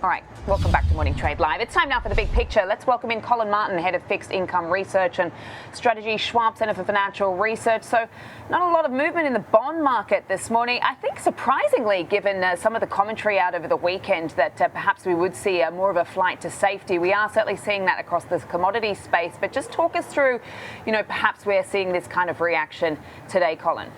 All right, welcome back to Morning Trade Live. It's time now for the big picture. Let's welcome in Collin Martin, Head of Fixed Income Research and Strategy, Schwab Center for Financial Research. So not a lot of movement in the bond market this morning. I think surprisingly, given some of the commentary out over the weekend that perhaps we would see more of a flight to safety. We are certainly seeing that across the commodity space. But just talk us through, perhaps we're seeing this kind of reaction today, Collin.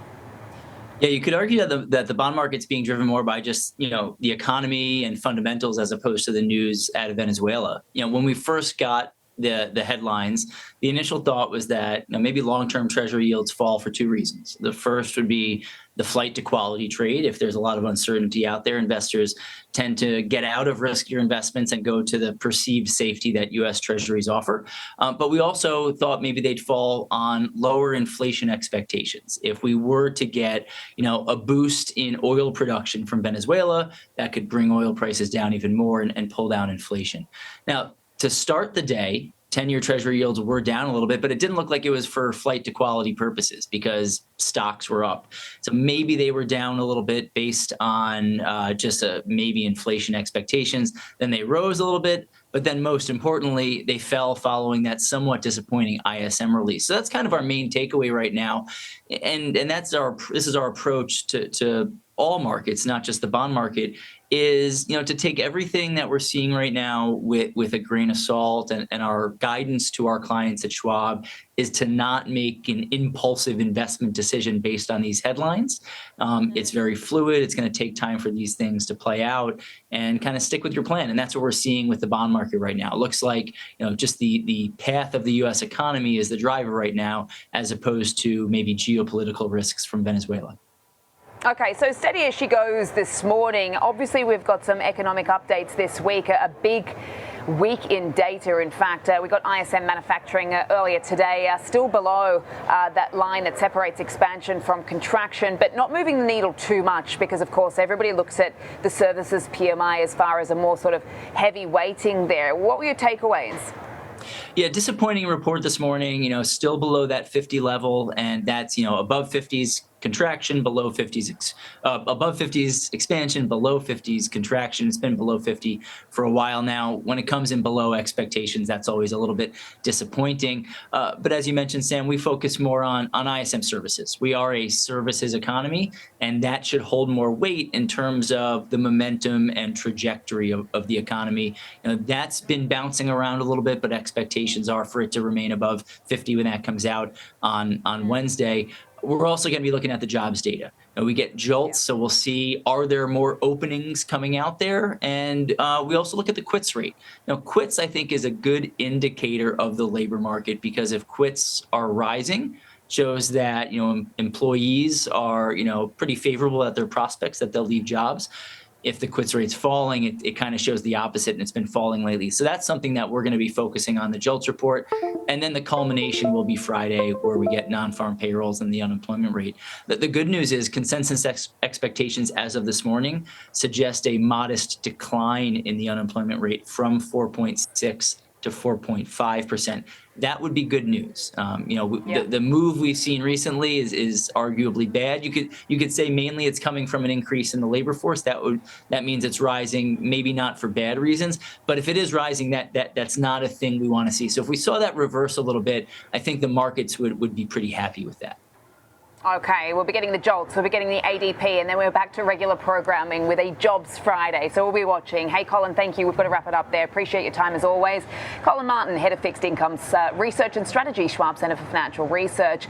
Yeah, you could argue that the bond market's being driven more by just, the economy and fundamentals as opposed to the news out of Venezuela. When we first got the headlines, the initial thought was that maybe long-term treasury yields fall for two reasons. The first would be the flight to quality trade. If there's a lot of uncertainty out there, investors tend to get out of riskier investments and go to the perceived safety that U.S. treasuries offer. But we also thought maybe they'd fall on lower inflation expectations. If we were to get, a boost in oil production from Venezuela, that could bring oil prices down even more and pull down inflation. Now, to start the day, 10-year treasury yields were down a little bit, but it didn't look like it was for flight to quality purposes because stocks were up. So maybe they were down a little bit based on just maybe inflation expectations. Then they rose a little bit, but then most importantly, they fell following that somewhat disappointing ISM release. So that's kind of our main takeaway right now. And this is our approach to all markets, not just the bond market, is to take everything that we're seeing right now with a grain of salt, and our guidance to our clients at Schwab is to not make an impulsive investment decision based on these headlines. It's very fluid. It's going to take time for these things to play out, and kind of stick with your plan. And that's what we're seeing with the bond market right now. It looks like just the path of the U.S. economy is the driver right now, as opposed to maybe geopolitical risks from Venezuela. Okay, so steady as she goes this morning. Obviously, we've got some economic updates this week, a big week in data. In fact, we got ISM manufacturing earlier today, still below that line that separates expansion from contraction, but not moving the needle too much because, of course, everybody looks at the services PMI as far as a more sort of heavy weighting there. What were your takeaways? Yeah, disappointing report this morning, still below that 50 level, and that's, above 50s contraction, below 50s, above 50s expansion, below 50s contraction. It's been below 50 for a while now. When it comes in below expectations, that's always a little bit disappointing. But as you mentioned, Sam, we focus more on ISM services. We are a services economy, and that should hold more weight in terms of the momentum and trajectory of the economy. That's been bouncing around a little bit, but expectations are for it to remain above 50 when that comes out on Wednesday. We're also going to be looking at the jobs data. We get jolts, so we'll see, are there more openings coming out there? And we also look at the quits rate. Now, quits, I think, is a good indicator of the labor market, because if quits are rising, shows that employees are pretty favorable at their prospects that they'll leave jobs. If the quits rate's falling, it kind of shows the opposite, and it's been falling lately. So that's something that we're going to be focusing on, the JOLTS report. And then the culmination will be Friday, where we get non-farm payrolls and the unemployment rate. The good news is consensus expectations as of this morning suggest a modest decline in the unemployment rate from 4.6 to 4.5%. That would be good news. The move we've seen recently is arguably bad. You could say mainly it's coming from an increase in the labor force. That means it's rising, maybe not for bad reasons, but if it is rising, that's not a thing we want to see. So if we saw that reverse a little bit, I think the markets would be pretty happy with that. Okay, we'll be getting the JOLTS, we'll be getting the ADP, and then we're back to regular programming with a Jobs Friday. So we'll be watching. Hey, Collin, thank you. We've got to wrap it up there. Appreciate your time as always. Collin Martin, Head of Fixed Income's Research and Strategy, Schwab Center for Financial Research.